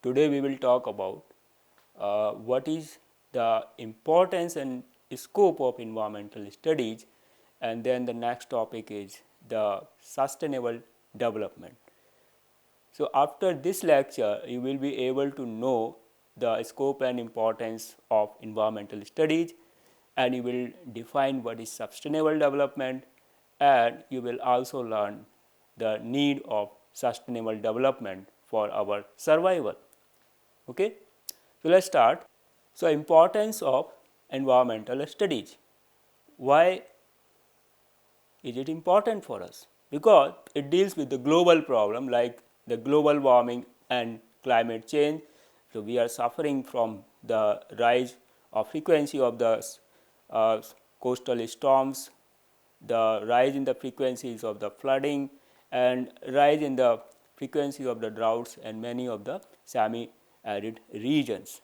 Today we will talk about what is the importance and scope of environmental studies, and then the next topic is the sustainable development. So, after this lecture, you will be able to know the scope and importance of environmental studies, and you will define what is sustainable development, and you will also learn the need of sustainable development for our survival. Okay? So, let us start. So, importance of environmental studies. Why is it important for us? Because it deals with the global problem like the global warming and climate change. So, we are suffering from the rise of frequency of the uh, coastal storms, the rise in the frequencies of the flooding, and rise in the frequency of the droughts and many of the semi-arid regions,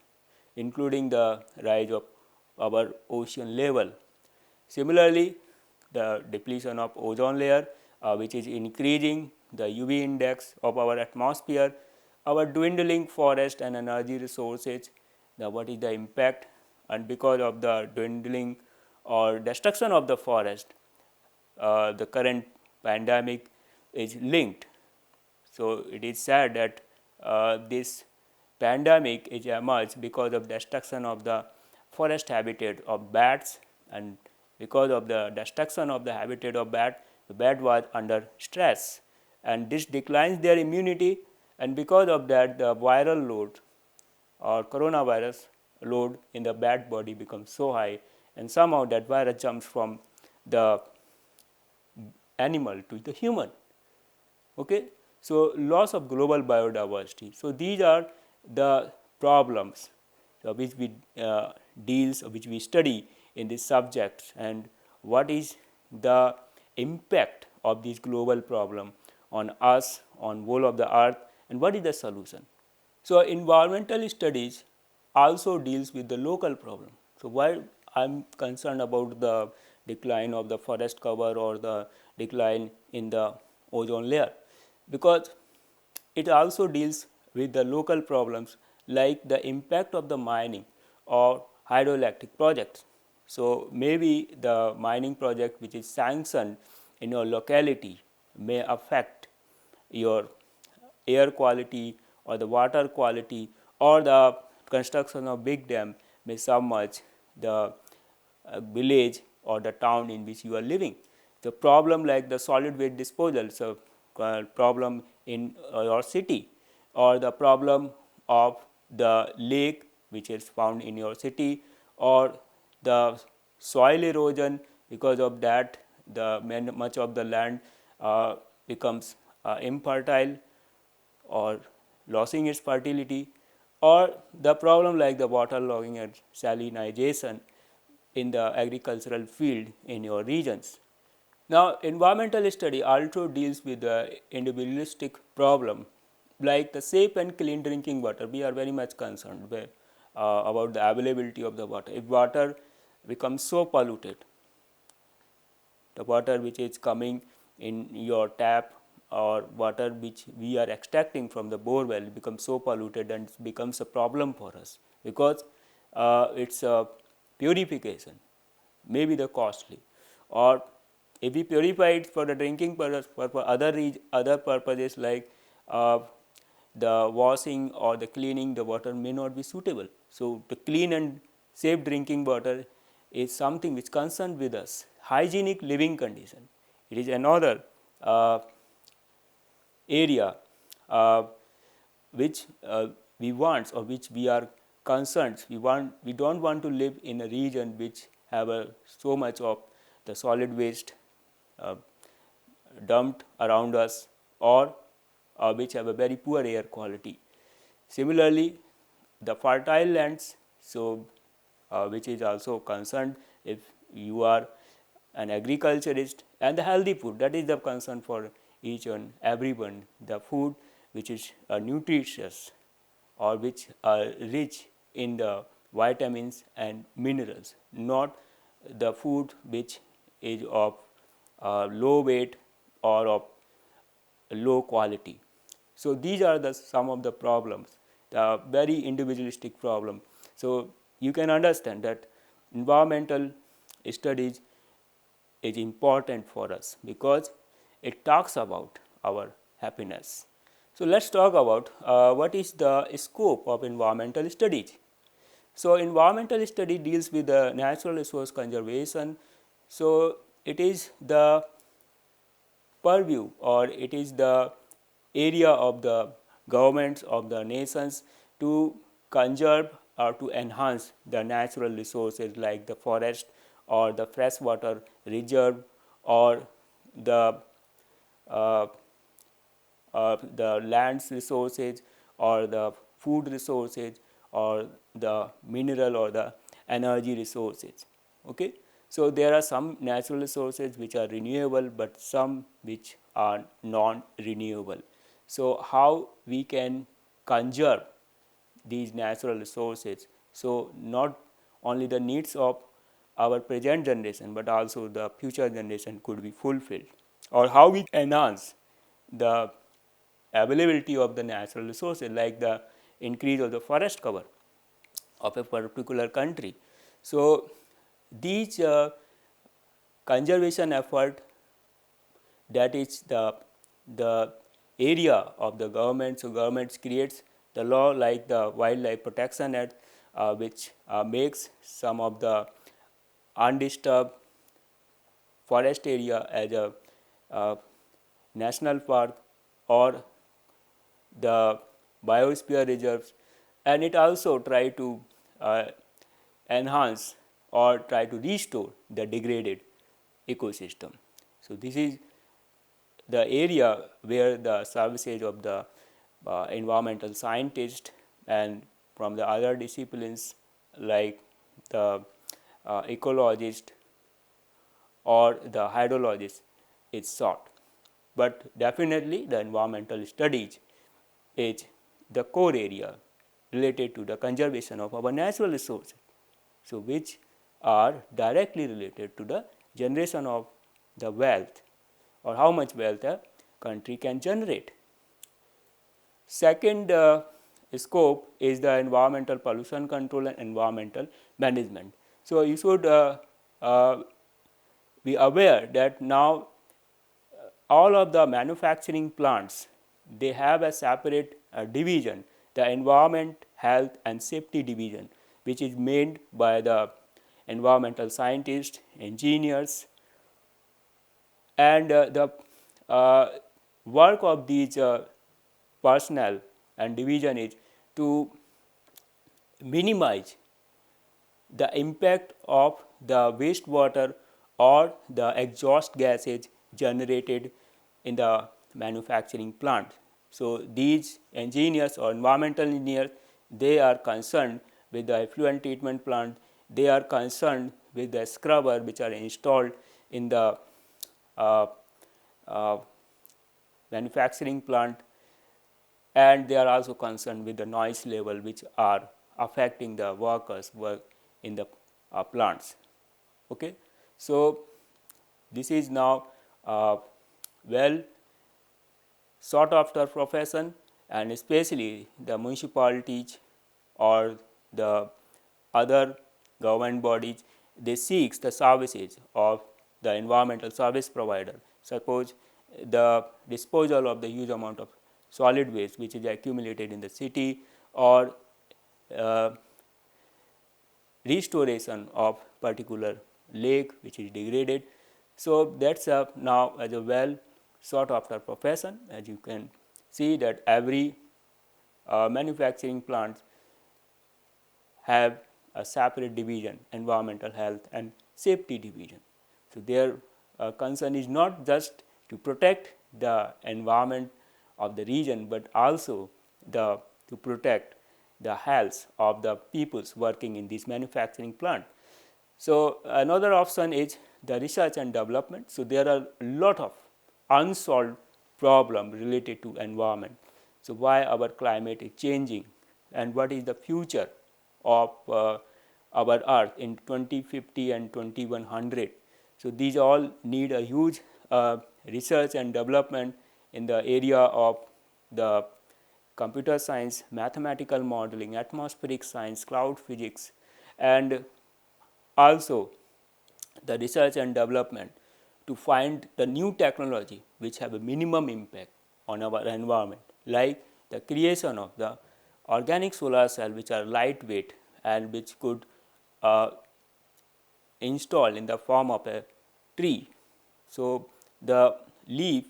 including the rise of our ocean level. Similarly, the depletion of ozone layer, which is increasing the UV index of our atmosphere, our dwindling forest and energy resources, what is the impact, and because of the dwindling or destruction of the forest, the current pandemic is linked. So, it is said that this pandemic is emerged because of destruction of the forest habitat of bats, and because of the destruction of the habitat of bat, the bat was under stress, and this declines their immunity, and because of that the viral load or coronavirus load in the bat body becomes so high, and somehow that virus jumps from the animal to the human. Okay? So, loss of global biodiversity. So, these are the problems which we deals which we study in this subject, and what is the impact of this global problem on us, on whole of the earth, and what is the solution. So, environmental studies also deals with the local problem. So, why I am concerned about the decline of the forest cover or the decline in the ozone layer, because it also deals with the local problems like the impact of the mining or hydroelectric projects. So, maybe the mining project which is sanctioned in your locality may affect your air quality or the water quality, or the construction of big dam may submerge the village or the town in which you are living. The problem like the solid waste disposal, so problem in your city, or the problem of the lake which is found in your city, or the soil erosion, because of that the much of the land becomes infertile or losing its fertility, or the problem like the water logging and salinization in the agricultural field in your regions. Now, environmental study also deals with the individualistic problem like the safe and clean drinking water. We are very much concerned with, about the availability of the water. If water becomes so polluted, the water which is coming in your tap or water which we are extracting from the bore well becomes so polluted, and it becomes a problem for us, because its purification may be the costly, or if we purify it for the drinking purpose, for other purposes like the washing or the cleaning, the water may not be suitable. So, the clean and safe drinking water is something which concerns with us. Hygienic living condition, it is another area which we want or which we are concerned. We don't want to live in a region which have so much of the solid waste uh, dumped around us, or which have a very poor air quality. Similarly, the fertile lands, so which is also concerned if you are an agriculturist, and the healthy food, that is the concern for each and everyone, the food which is nutritious or which are rich in the vitamins and minerals, not the food which is of low weight or of low quality. So, these are the some of the problems the very individualistic problem. So you can understand that environmental studies is important for us because it talks about our happiness. So let's talk about what is the scope of environmental studies. So environmental study deals with the natural resource conservation. So it is the purview, or it is the area of the governments of the nations to conserve or to enhance the natural resources like the forest or the freshwater reserve or the uh, the land's resources or the food resources or the mineral or the energy resources. Okay. So there are some natural resources which are renewable, but some which are non-renewable. So how we can conserve these natural resources, so not only the needs of our present generation but also the future generation could be fulfilled, or how we enhance the availability of the natural resources like the increase of the forest cover of a particular country. So these conservation effort, that is the area of the government. So government creates the law like the Wildlife Protection Act, which makes some of the undisturbed forest area as a national park or the biosphere reserves, and it also try to uh, enhance or try to restore the degraded ecosystem. So this is the area where the services of the environmental scientist and from the other disciplines like the ecologist or the hydrologist is sought. But definitely the environmental studies is the core area related to the conservation of our natural resources, so which are directly related to the generation of the wealth or how much wealth a country can generate. Second scope is the environmental pollution control and environmental management. So you should uh, be aware that now all of the manufacturing plants, they have a separate division, the environment, health and safety division, which is made by the environmental scientists, engineers, and the work of these personnel and division is to minimize the impact of the wastewater or the exhaust gases generated in the manufacturing plant. So these engineers or environmental engineers, they are concerned with the effluent treatment plant, they are concerned with the scrubber which are installed in the uh, uh, manufacturing plant, and they are also concerned with the noise level which are affecting the workers work in the plants. Okay. So this is now well sought after profession, and especially the municipalities or the other government bodies, they seek the services of the environmental service provider. Suppose the disposal of the huge amount of solid waste which is accumulated in the city, or uh, restoration of particular lake which is degraded. So that's now as a well sought after profession. As you can see that every manufacturing plants have a separate division, environmental health and safety division. So their concern is not just to protect the environment of the region, but also to protect the health of the peoples working in this manufacturing plant. So another option is the research and development. So there are a lot of unsolved problems related to environment. So why our climate is changing, and what is the future of our earth in 2050 and 2100. So these all need a huge research and development in the area of the computer science, mathematical modeling, atmospheric science, cloud physics, and also the research and development to find the new technology which have a minimum impact on our environment, like the creation of the organic solar cell which are lightweight and which could install in the form of a tree. So, the leaf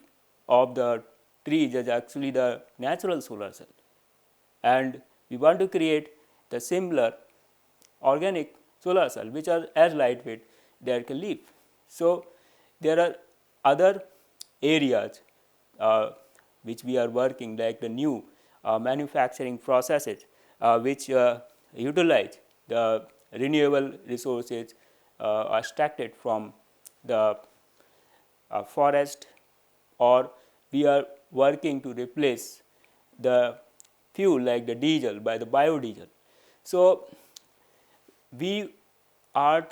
of the tree is actually the natural solar cell, and we want to create the similar organic solar cell which are as lightweight like a leaf. So, there are other areas which we are working, like the new manufacturing processes which utilize the renewable resources extracted from the forest, or we are working to replace the fuel like the diesel by the biodiesel. So, we are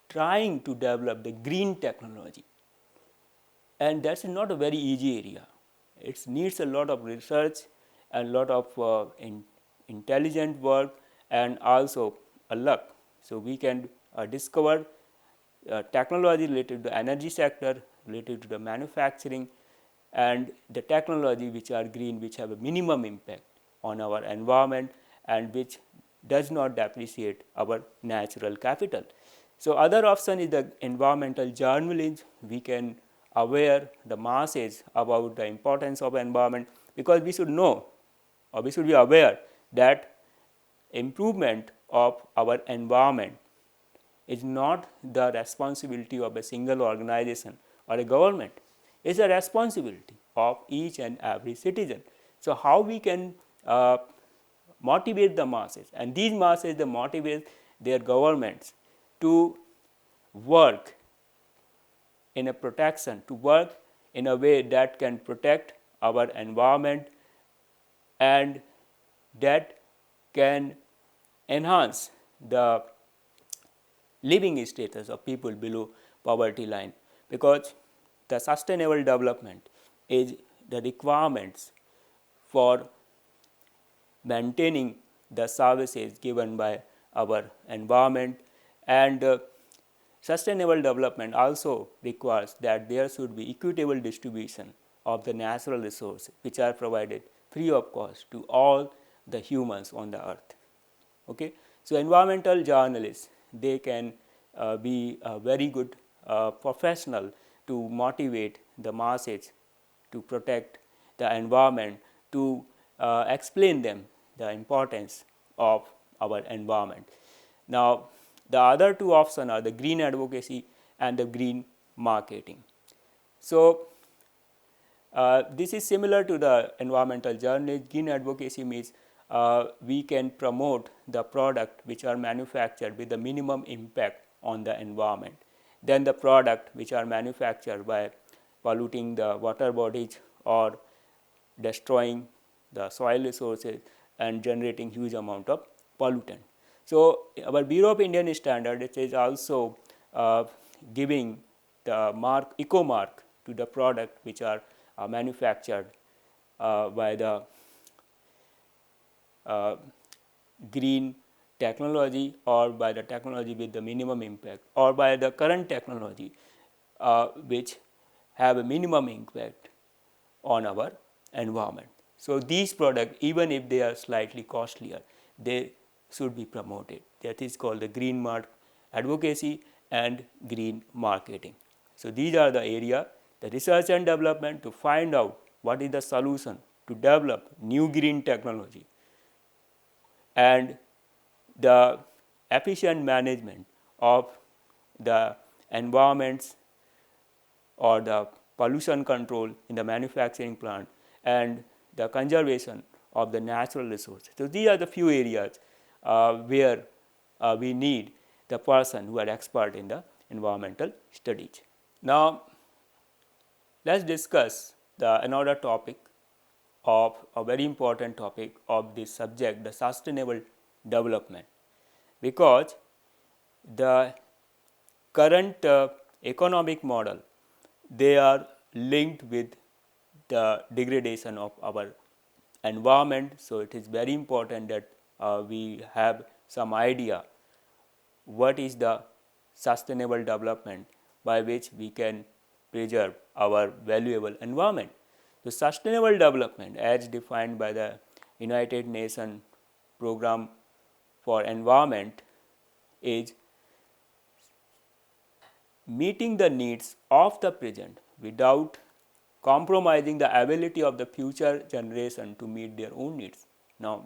trying to develop the green technology, and that is not a very easy area. It needs a lot of research and lot of intelligent work and also a luck. So, we can discover technology related to the energy sector, related to the manufacturing, and the technology which are green, which have a minimum impact on our environment and which does not depreciate our natural capital. So, other option is the environmental journalism. We can aware the masses about the importance of environment, because we should know, or we should be aware that improvement of our environment is not the responsibility of a single organization or a government. It is a responsibility of each and every citizen. So, how we can motivate the masses, and these masses they motivate their governments to work in a protection, to work in a way that can protect our environment and that can enhance the living status of people below poverty line, because the sustainable development is the requirements for maintaining the services given by our environment, and sustainable development also requires that there should be equitable distribution of the natural resources which are provided free of cost to all the humans on the earth. Okay. So, environmental journalists, they can be a very good professional to motivate the masses to protect the environment, to explain them the importance of our environment. Now, the other two options are the green advocacy and the green marketing. So, this is similar to the environmental journalism. Green advocacy means we can promote the product which are manufactured with the minimum impact on the environment than the product which are manufactured by polluting the water bodies or destroying the soil resources and generating huge amount of pollutant. So, our Bureau of Indian Standards is also giving the mark, eco mark, to the product which are manufactured by the green technology, or by the technology with the minimum impact, or by the current technology which have a minimum impact on our environment. So, these products, even if they are slightly costlier, they should be promoted. That is called the green mark advocacy and green marketing. So, these are the area, the research and development to find out what is the solution to develop new green technology, and the efficient management of the environments or the pollution control in the manufacturing plant, and the conservation of the natural resources. So, these are the few areas where we need the person who are expert in the environmental studies. Now, let us discuss the another topic of a very important topic of this subject, the sustainable development, because the current economic model, they are linked with the degradation of our environment. So it is very important that we have some idea what is the sustainable development by which we can preserve our valuable environment. The sustainable development as defined by the United Nations Program for Environment is meeting the needs of the present without compromising the ability of the future generation to meet their own needs. Now,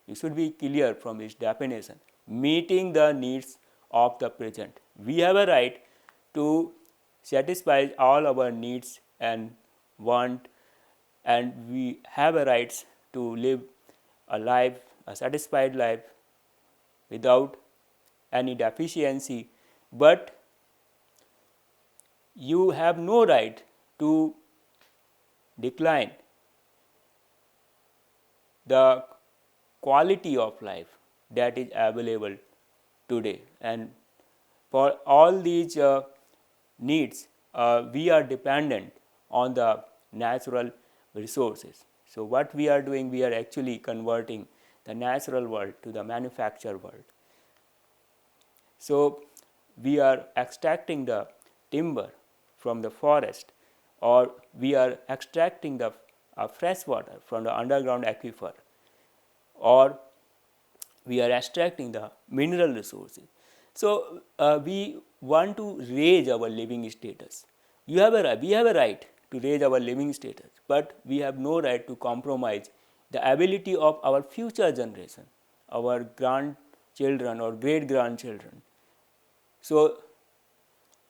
you should be clear from its definition. Meeting the needs of the present. We have a right to satisfy all our needs and want, and we have a right to live a life, a satisfied life without any deficiency, but you have no right to decline the quality of life that is available today. And for all these needs, we are dependent on the natural resources. So what we are doing, we are actually converting the natural world to the manufactured world. So we are extracting the timber from the forest, or we are extracting the fresh water from the underground aquifer, or we are extracting the mineral resources. So we want to raise our living status. We have a right to raise our living status, but we have no right to compromise the ability of our future generation, our grandchildren or great grandchildren. So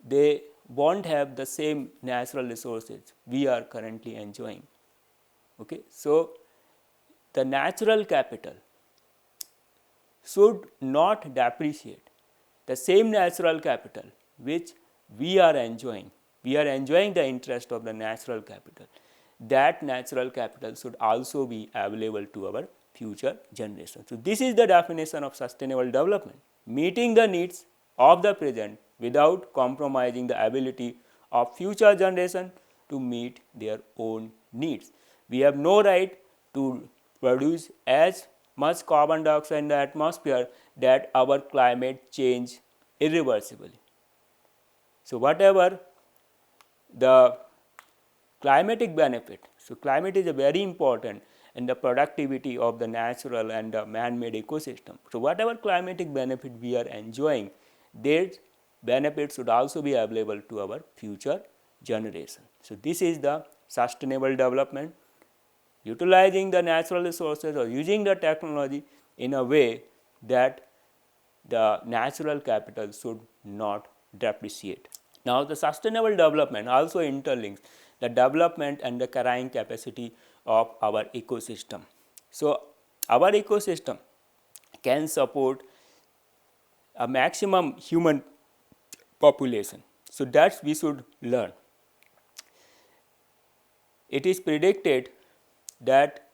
they won't have the same natural resources we are currently enjoying. Okay, so the natural capital should not depreciate. The same natural capital which we are enjoying the interest of the natural capital. That natural capital should also be available to our future generations. So this is the definition of sustainable development: meeting the needs of the present without compromising the ability of future generation to meet their own needs. We have no right to produce as much carbon dioxide in the atmosphere that our climate change irreversibly. So whatever the climatic benefit, so climate is a very important in the productivity of the natural and the man-made ecosystem. So whatever climatic benefit we are enjoying, their benefits should also be available to our future generation. So this is the sustainable development, utilizing the natural resources or using the technology in a way that the natural capital should not depreciate. Now, the sustainable development also interlinks the development and the carrying capacity of our ecosystem. So, our ecosystem can support a maximum human population. So, that we should learn. It is predicted that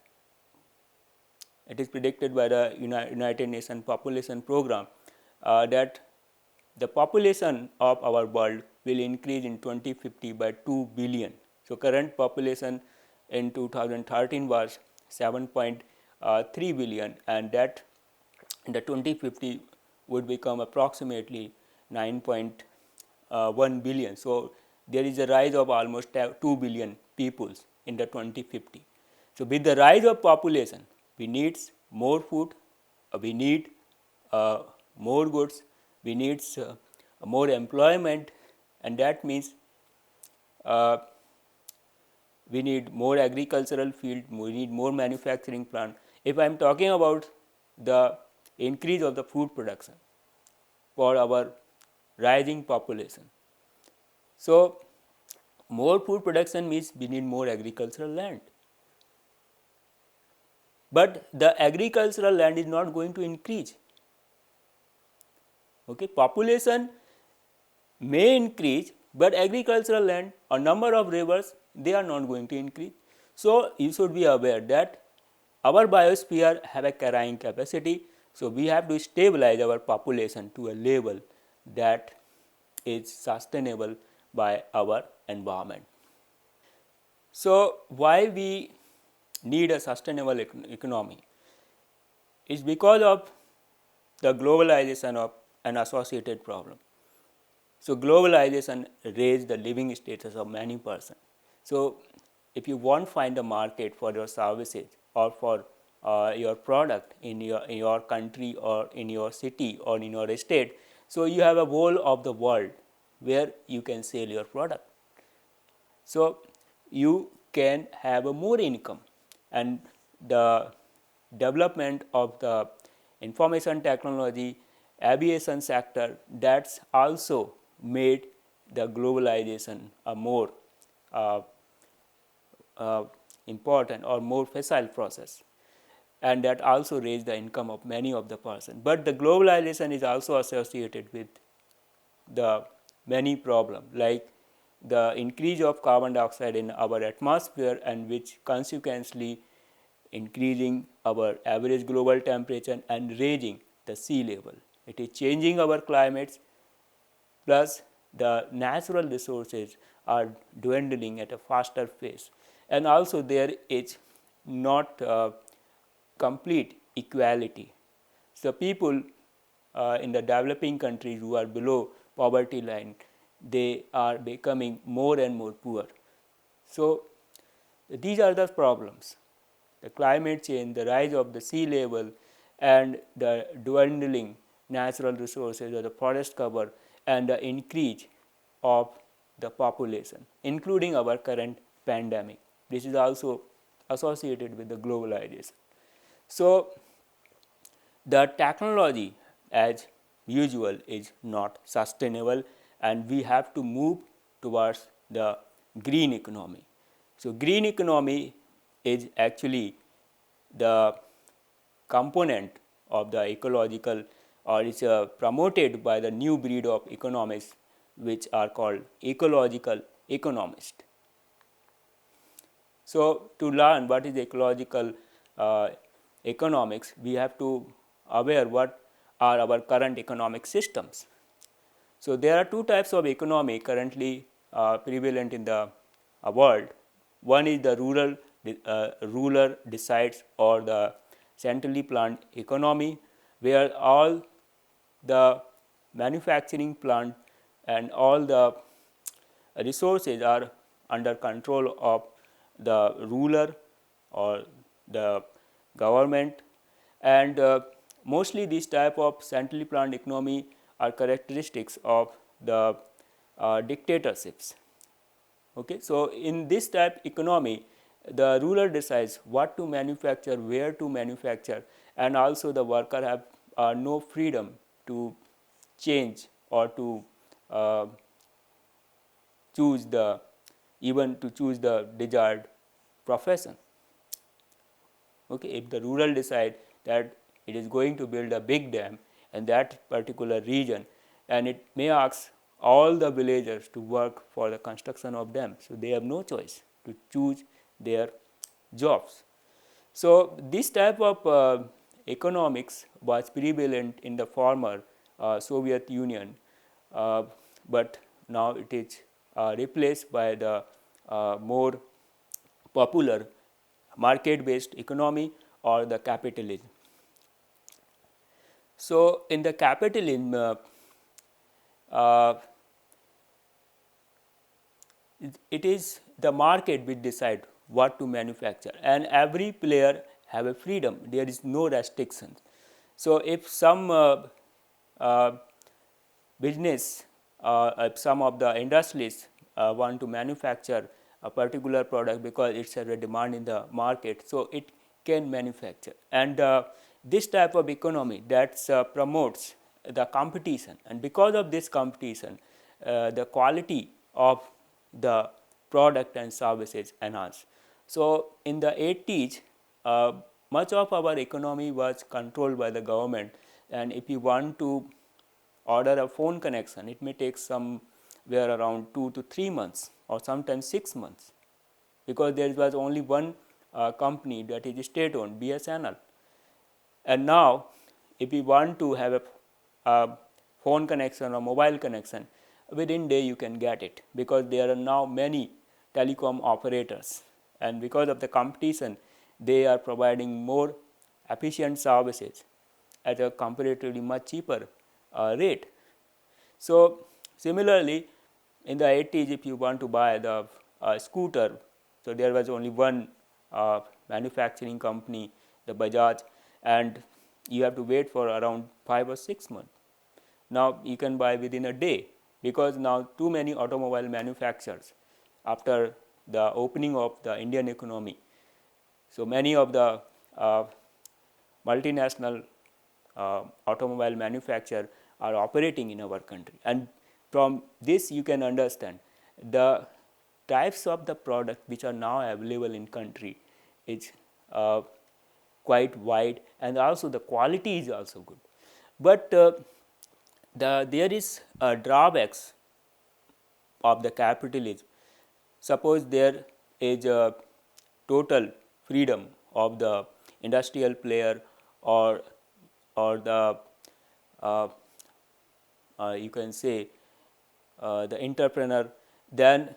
it is predicted by the United Nations Population Program that the population of our world will increase in 2050 by 2 billion. So current population in 2013 was 7.3 billion, and that in the 2050 would become approximately 9.1 billion. So there is a rise of almost 2 billion people in the 2050. So with the rise of population, we need more food, we need more goods, we need more employment, and that means we need more agricultural field, we need more manufacturing plant. If I am talking about the increase of the food production for our rising population, so more food production means we need more agricultural land. But the agricultural land is not going to increase. Okay, population may increase, but agricultural land or number of rivers, they are not going to increase. So you should be aware that our biosphere have a carrying capacity. So we have to stabilize our population to a level that is sustainable by our environment. So why we need a sustainable economy is because of the globalization of an associated problem. So, globalization raised the living status of many persons. So, if you want to find a market for your services or for your product in your country or in your city or in your state, so you have a whole of the world where you can sell your product. So, you can have a more income, and the development of the information technology, aviation sector, that's also made the globalization a more uh, important or more facile process, and that also raised the income of many of the person. But the globalization is also associated with the many problems, like the increase of carbon dioxide in our atmosphere, and which consequently increasing our average global temperature and raising the sea level. It is changing our climates, plus the natural resources are dwindling at a faster pace, and also there is not complete equality. So, people in the developing countries who are below poverty line, they are becoming more and more poor. So, these are the problems: the climate change, the rise of the sea level, and the dwindling natural resources or the forest cover, and the increase of the population, including our current pandemic. This is also associated with the globalization. So, the technology as usual is not sustainable, and we have to move towards the green economy. So, green economy is actually the component of the ecological, or is promoted by the new breed of economists which are called ecological economists. So, to learn what is ecological economics, we have to aware what are our current economic systems. So, there are two types of economy currently prevalent in the world. One is the ruler decides, or the centrally planned economy, where all the manufacturing plant and all the resources are under control of the ruler or the government, and mostly this type of centrally planned economy are characteristics of the dictatorships. Okay. So, in this type economy, the ruler decides what to manufacture, where to manufacture, and also the worker have no freedom to change or to uh, choose the even to choose the desired profession. Okay. If the ruler decide that it is going to build a big dam in that particular region, and it may ask all the villagers to work for the construction of dam. So, they have no choice to choose their jobs. So, this type of economics was prevalent in the former Soviet Union, but now it is replaced by the more popular market based economy or the capitalism. So, in the capitalism, uh, it is the market which decide what to manufacture, and every player have a freedom, there is no restrictions. So, if some uh, business, if some of the industries want to manufacture a particular product because it is a demand in the market, so it can manufacture, and this type of economy that promotes the competition, and because of this competition the quality of the product and services enhance. So, in the 80s much of our economy was controlled by the government, and if you want to order a phone connection, it may take somewhere around 2 to 3 months or sometimes 6 months, because there was only one company, that is state owned, BSNL. And now if you want to have a phone connection or mobile connection, within day you can get it, because there are now many telecom operators, and because of the competition they are providing more efficient services at a comparatively much cheaper rate. So, similarly, in the 80s, if you want to buy the scooter, so there was only one manufacturing company, the Bajaj, and you have to wait for around 5 or 6 months. Now you can buy within a day, because now too many automobile manufacturers, after the opening of the Indian economy, so many of the multinational automobile manufacturers are operating in our country, and from this you can understand the types of the product which are now available in country is quite wide, and also the quality is also good. But there is drawbacks of the capitalism. Suppose there is a total freedom of the industrial player, or the you can say the entrepreneur, then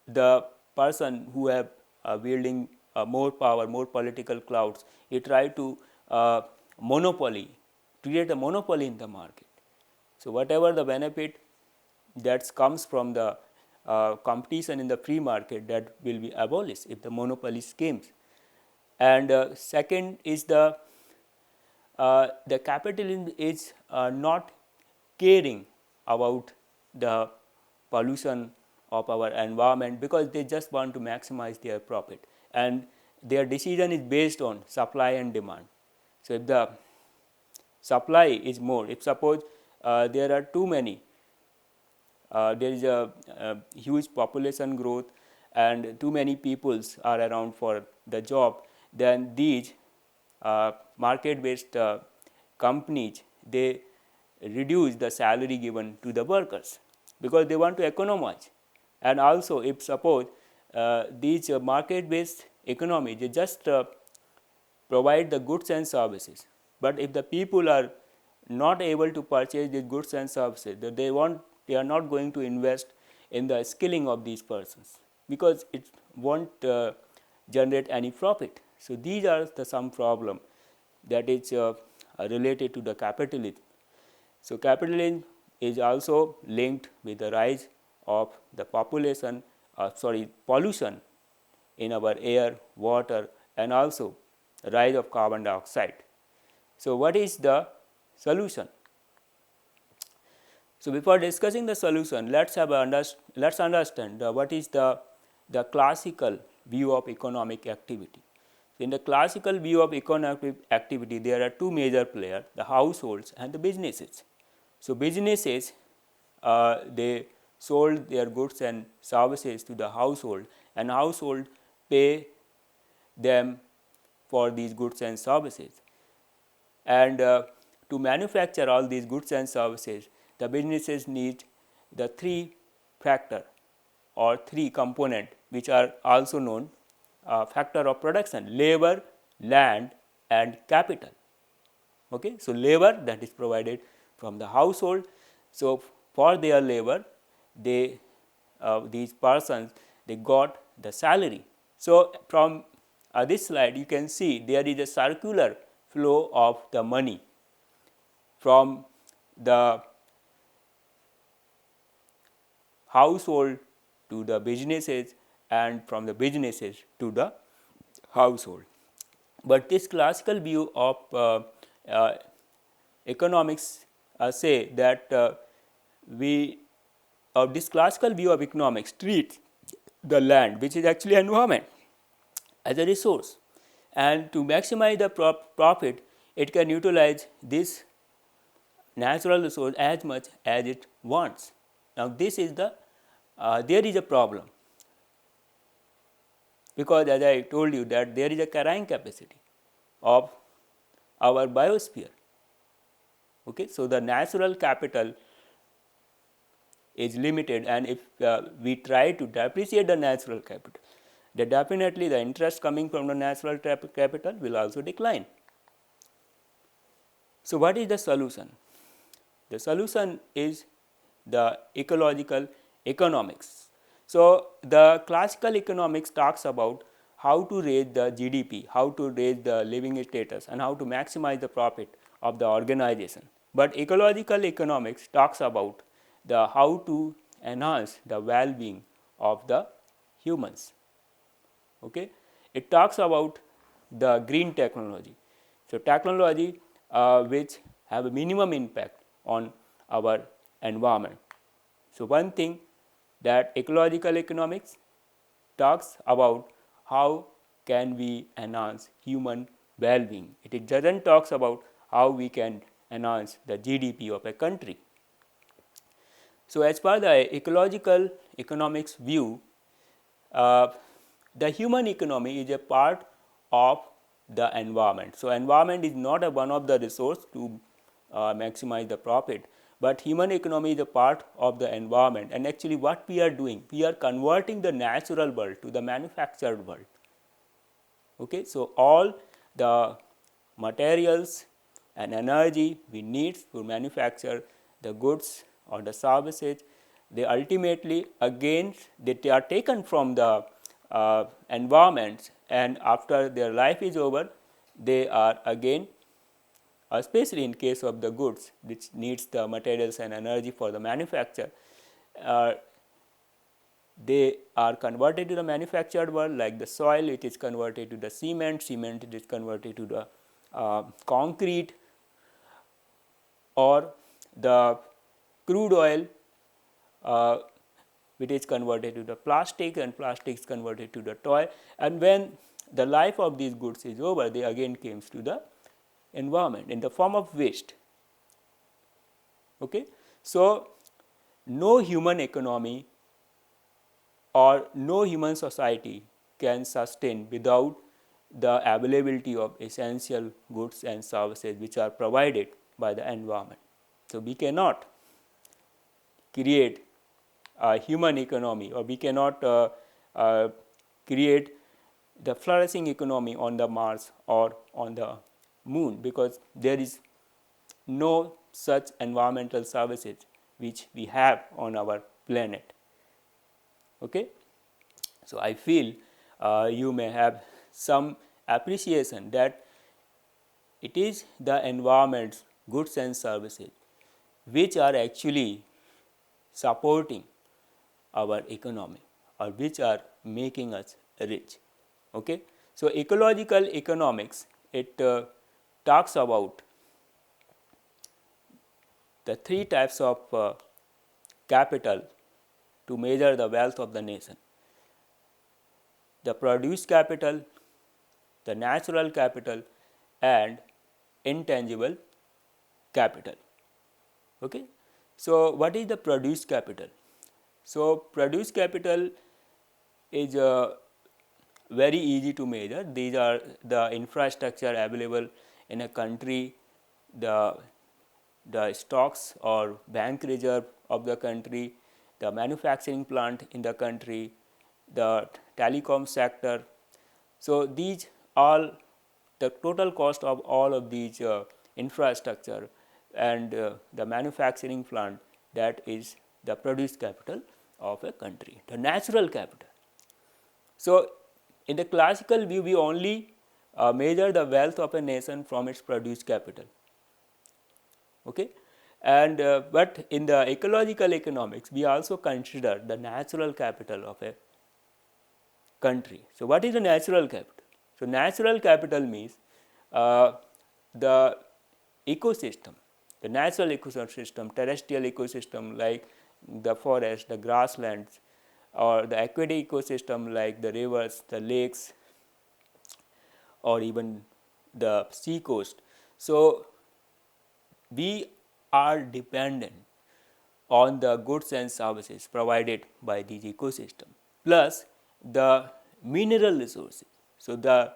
the person who have wielding more power, more political clouds, he try to create a monopoly in the market. So whatever the benefit that comes from the competition in the free market, that will be abolished if the monopoly schemes. And second is the capitalism is not caring about the pollution of our environment, because they just want to maximize their profit, and their decision is based on supply and demand. So if the supply is more, if suppose there are too many, there is a huge population growth and too many peoples are around for the job, then these market based companies, they reduce the salary given to the workers, because they want to economize. And also, if suppose these market based economy, they just provide the goods and services, but if the people are not able to purchase the goods and services, they are not going to invest in the skilling of these persons, because it won't generate any profit. So these are the some problem that is related to the capitalism. So capitalism is also linked with the rise of the pollution in our air, water, and also the rise of carbon dioxide. So what is the solution? So before discussing the solution, let's understand what is the classical view of economic activity. So in the classical view of economic activity, there are two major players, the households and the businesses. So businesses, they sold their goods and services to the household, and household pay them for these goods and services. And to manufacture all these goods and services, the businesses need the three factor or three component, which are also known factor of production: labor, land, and capital. Okay, so labor, that is provided from the household. So for their labor, they these persons, they got the salary. So from this slide you can see there is a circular flow of the money from the household to the businesses, and from the businesses to the household. But this classical view of economics say that this classical view of economics treats the land, which is actually environment, as a resource, and to maximize the profit, it can utilize this natural resource as much as it wants. Now this is the there is a problem, because as I told you that there is a carrying capacity of our biosphere. Okay, so the natural capital is limited, and if we try to depreciate the natural capital, then definitely the interest coming from the natural capital will also decline. So what is the solution? The solution is the ecological economics. So the classical economics talks about how to raise the GDP, how to raise the living status, and how to maximize the profit of the organization. But ecological economics talks about the how to enhance the well-being of the humans. Okay? It talks about the green technology. So, technology which have a minimum impact on our environment. So, one thing that ecological economics talks about how can we enhance human well-being. It doesn't talks about how we can enhance the GDP of a country. So, as per the ecological economics view, uh, the human economy is a part of the environment. So, environment is not a one of the resource to maximize the profit, but human economy is a part of the environment. And actually what we are doing, we are converting the natural world to the manufactured world. Okay? So, all the materials and energy we need to manufacture the goods or the services, they ultimately again they are taken from the environments, and after their life is over, they are again, especially in case of the goods which needs the materials and energy for the manufacture, uh, they are converted to the manufactured world, like the soil it is converted to the cement, cement it is converted to the concrete, or the crude oil which is converted to the plastic, and plastic is converted to the toy, and when the life of these goods is over, they again comes to the environment in the form of waste. Okay? So, no human economy or no human society can sustain without the availability of essential goods and services which are provided by the environment. So, we cannot create a human economy, or we cannot create the flourishing economy on the Mars or on the moon, because there is no such environmental services which we have on our planet. Okay? So, I feel you may have some appreciation that it is the environment's goods and services which are actually supporting our economy, or which are making us rich. Okay? So, ecological economics it talks about the three types of capital to measure the wealth of the nation: the produce capital, the natural capital, and intangible capital. Okay? So, what is the produce capital? So, produce capital is very easy to measure. These are the infrastructure available in a country, the stocks or bank reserve of the country, the manufacturing plant in the country, the telecom sector. So, these all the total cost of all of these infrastructure and the manufacturing plant, that is the produce capital of a country, the natural capital. So, in the classical view, we only measure the wealth of a nation from its produce capital. Okay? And but in the ecological economics, we also consider the natural capital of a country. So, what is the natural capital? So, natural capital means the ecosystem, the natural ecosystem, terrestrial ecosystem like the forest, the grasslands, or the aquatic ecosystem like the rivers, the lakes, or even the sea coast. So, we are dependent on the goods and services provided by these ecosystems, plus the mineral resources. So, the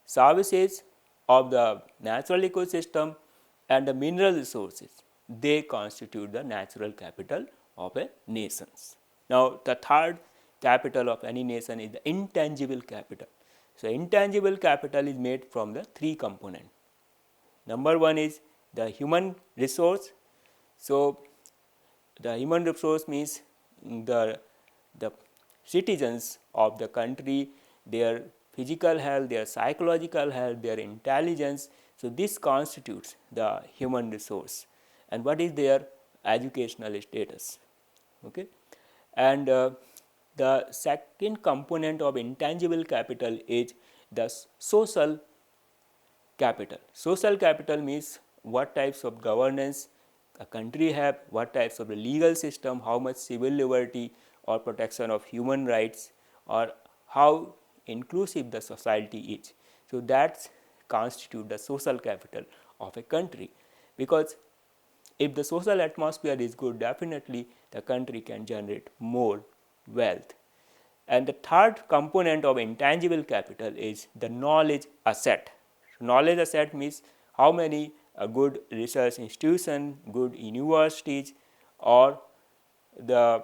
services of the natural ecosystem and the mineral resources, they constitute the natural capital of a nation. Now, the third capital of any nation is the intangible capital. So, intangible capital is made from the three components. Number one is the human resource. So, the human resource means the citizens of the country, their physical health, their psychological health, their intelligence. So, this constitutes the human resource. And what is their educational status? Okay. And the second component of intangible capital is the social capital. Social capital means what types of governance a country have, what types of the legal system, how much civil liberty or protection of human rights, or how inclusive the society is. So, that constitute the social capital of a country, because if the social atmosphere is good, definitely the country can generate more wealth. And the third component of intangible capital is the knowledge asset. Knowledge asset means how many good research institutions, good universities, or the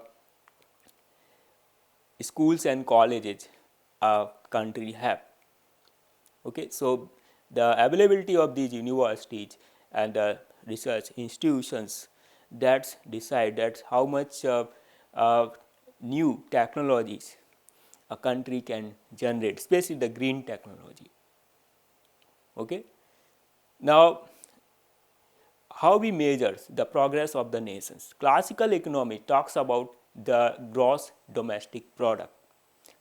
schools and colleges a country have. Okay, so the availability of these universities and the research institutions, that's decide that's how much new technologies a country can generate, especially the green technology. Okay. Now, how we measure the progress of the nations? Classical economy talks about the gross domestic product.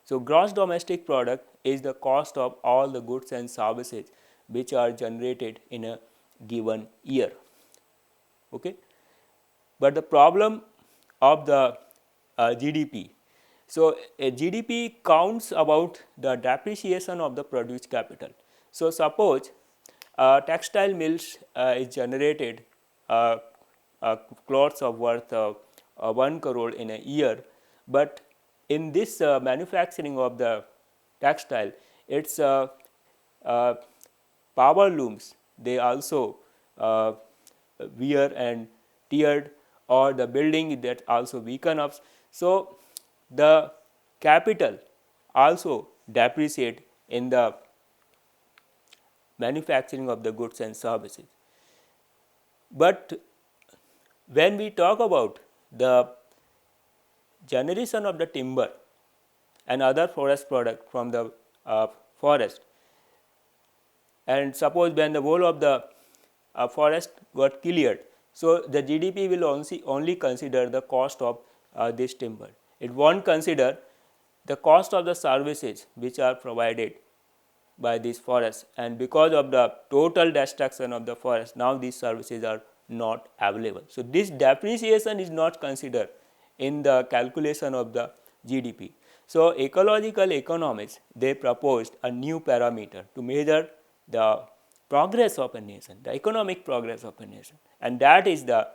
So, gross domestic product is the cost of all the goods and services which are generated in a given year. Okay. But the problem of the GDP, so a GDP counts about the depreciation of the produced capital. So, suppose textile mills is generated clothes of worth 1 crore in a year, but in this manufacturing of the textile, its power looms, they also wear and teared, or the building that also weaken up. So, the capital also depreciate in the manufacturing of the goods and services. But when we talk about the generation of the timber and other forest product from the forest, and suppose when the whole of the forest got cleared, so the GDP will only consider the cost of this timber. It won't consider the cost of the services which are provided by these forests, and because of the total destruction of the forest, now these services are not available. So, this depreciation is not considered in the calculation of the GDP. So, ecological economists, they proposed a new parameter to measure the progress of a nation, the economic progress of a nation, and that is the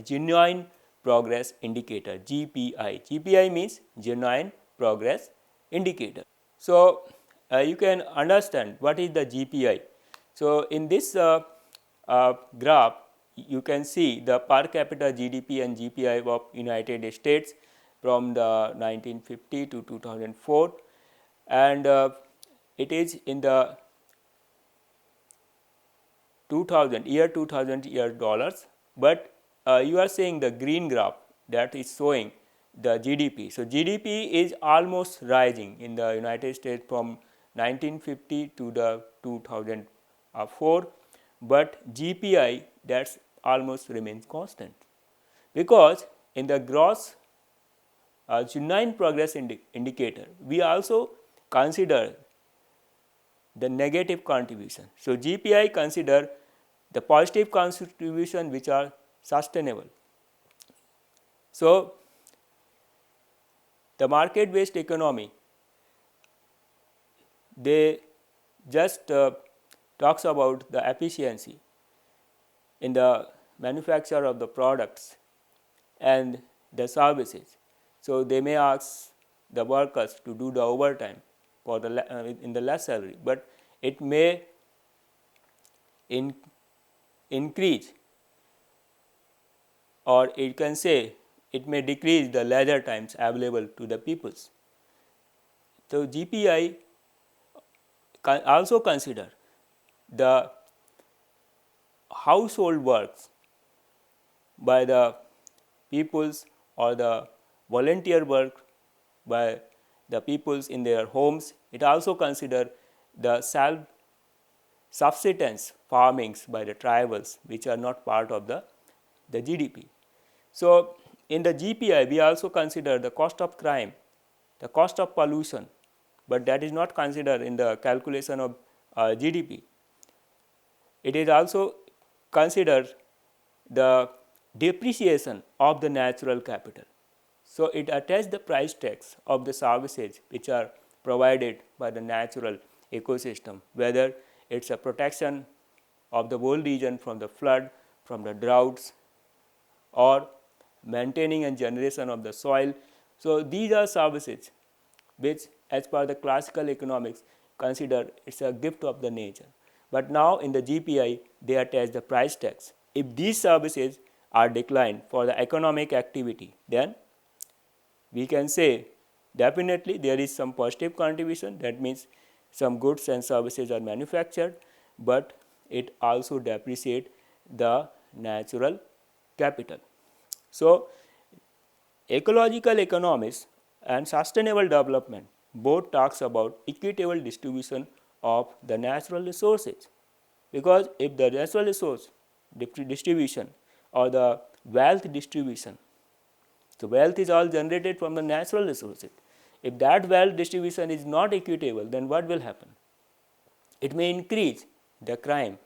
genuine progress indicator, GPI. GPI means genuine progress indicator. So, you can understand what is the GPI. So, in this graph, you can see the per capita GDP and GPI of United States from the 1950 to 2004, and it is in the 2000 year dollars, but you are seeing the green graph that is showing the GDP. So, GDP is almost rising in the United States from 1950 to the 2004, but GPI that's almost remains constant, because in the gross genuine progress indicator, we also consider the negative contribution. So, GPI consider the positive contribution which are sustainable. So, the market based economy, they just talks about the efficiency in the manufacture of the products and the services. So, they may ask the workers to do the overtime for the in the less salary, but it may increase, or it can say it may decrease the leisure times available to the peoples. So, GPI also consider the household works by the peoples or the volunteer work by the peoples in their homes. It also consider the self-subsistence farmings by the tribals which are not part of the GDP. So, in the GPI we also consider the cost of crime, the cost of pollution, but that is not considered in the calculation of GDP. It is also considered the depreciation of the natural capital. So, it attaches the price tags of the services which are provided by the natural ecosystem, whether it is a protection of the whole region from the flood, from the droughts, or maintaining and generation of the soil. So, these are services which as per the classical economics consider it is a gift of the nature. But now in the GPI they attach the price tags. If these services are declined for the economic activity, then we can say definitely there is some positive contribution, that means some goods and services are manufactured, but it also depreciates the natural capital. So, ecological economics and sustainable development both talks about equitable distribution of the natural resources, because if the natural resource distribution or the wealth distribution, so wealth is all generated from the natural resources. If that wealth distribution is not equitable, then what will happen? It may increase the crime,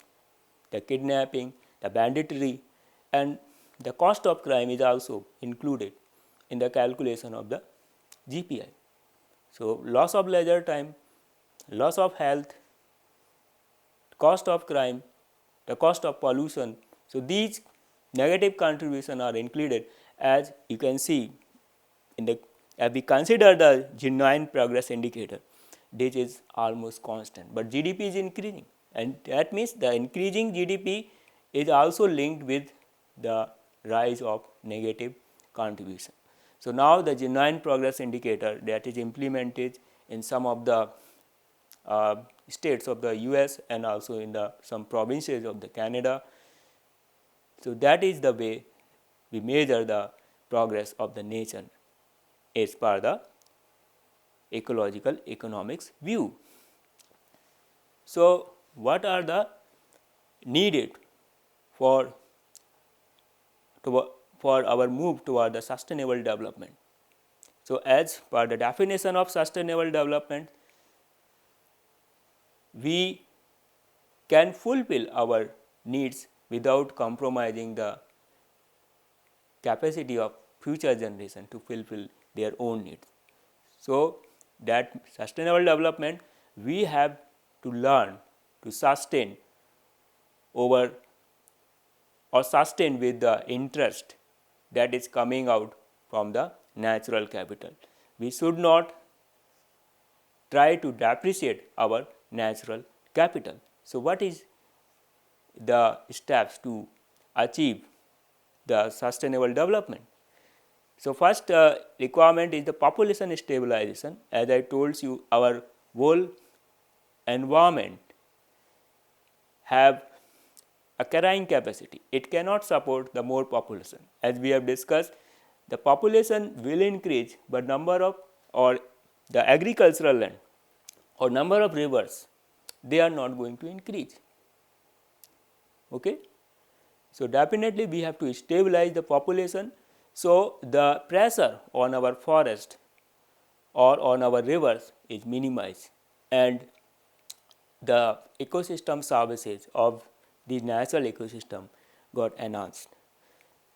the kidnapping, the banditry, and the cost of crime is also included in the calculation of the GPI. So, loss of leisure time, loss of health, cost of crime, the cost of pollution. So, these negative contributions are included, as you can see in the, as we consider the genuine progress indicator, this is almost constant, but GDP is increasing, and that means the increasing GDP is also linked with the rise of negative contribution. So, now the genuine progress indicator that is implemented in some of the states of the US and also in the some provinces of the Canada. So, that is the way we measure the progress of the nation as per the ecological economics view. So, what are the needed for our move toward the sustainable development? So, as per the definition of sustainable development, we can fulfill our needs without compromising the capacity of future generation to fulfill their own needs. So, that sustainable development we have to learn to sustain over or sustain with the interest that is coming out from the natural capital. We should not try to depreciate our natural capital. So, what is the steps to achieve the sustainable development? So, first requirement is the population stabilization. As I told you, our whole environment have a carrying capacity. It cannot support the more population. As we have discussed, the population will increase, but number of or the agricultural land or number of rivers, they are not going to increase. Okay? So, definitely we have to stabilize the population. So, the pressure on our forest or on our rivers is minimized, and the ecosystem services of the natural ecosystem got enhanced.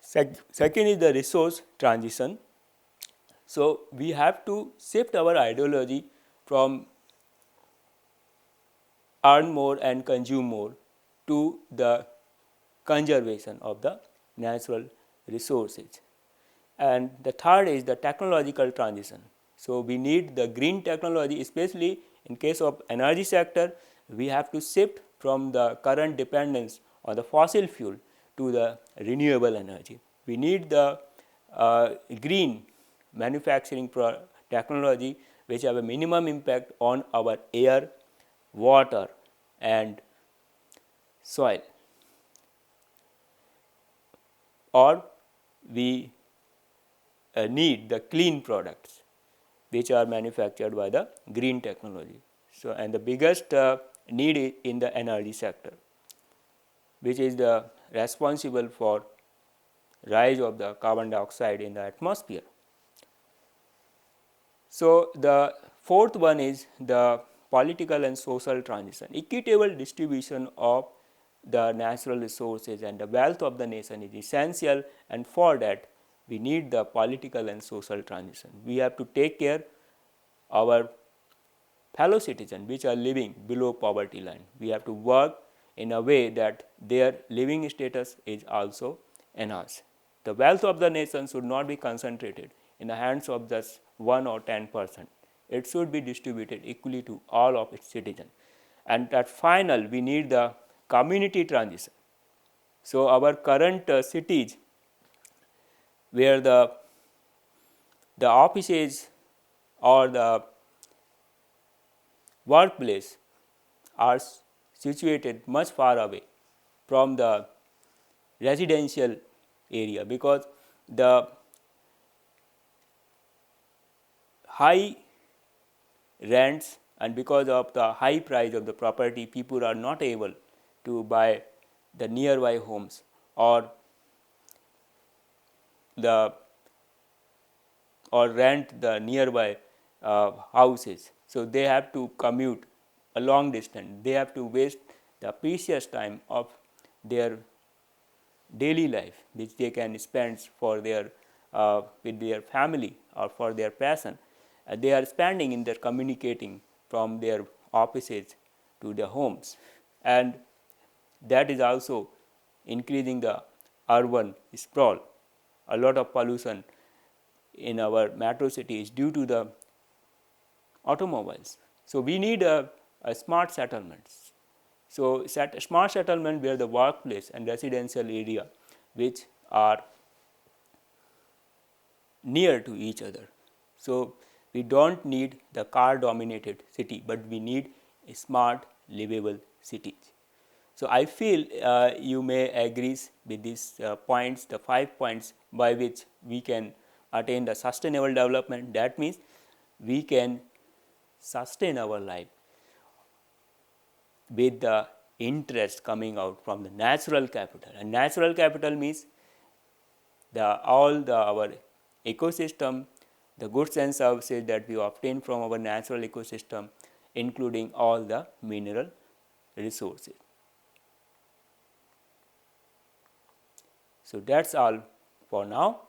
Second is the resource transition. So, we have to shift our ideology from earn more and consume more to the conservation of the natural resources. And the third is the technological transition. So, we need the green technology, especially in case of energy sector. We have to shift from the current dependence on the fossil fuel to the renewable energy. We need the green manufacturing technology which have a minimum impact on our air, water and soil, or we need the clean products. which are manufactured by the green technology. So, and the biggest need is in the energy sector, which is the responsible for rise of the carbon dioxide in the atmosphere. So, the fourth one is the political and social transition. Equitable distribution of the natural resources and the wealth of the nation is essential, and for that we need the political and social transition. We have to take care our fellow citizens which are living below poverty line. We have to work in a way that their living status is also enhanced. The wealth of the nation should not be concentrated in the hands of just 1 or 10%. It should be distributed equally to all of its citizens. And at final, we need the community transition. So, our current cities where the offices or the workplace are situated much far away from the residential area, because the high rents and because of the high price of the property, people are not able to buy the nearby homes or rent the nearby houses. So, they have to commute a long distance. They have to waste the precious time of their daily life, which they can spend for their with their family or for their passion. They are spending in their communicating from their offices to their homes, and that is also increasing the urban sprawl. A lot of pollution in our metro city is due to the automobiles. So, we need a smart settlements. So, smart settlement where the workplace and residential area which are near to each other. So, we do not need the car dominated city, but we need a smart livable cities. So, I feel you may agree with these points, the 5 points by which we can attain the sustainable development. That means we can sustain our life with the interest coming out from the natural capital, and natural capital means our ecosystem, the goods and services that we obtain from our natural ecosystem, including all the mineral resources. So, that is all for now.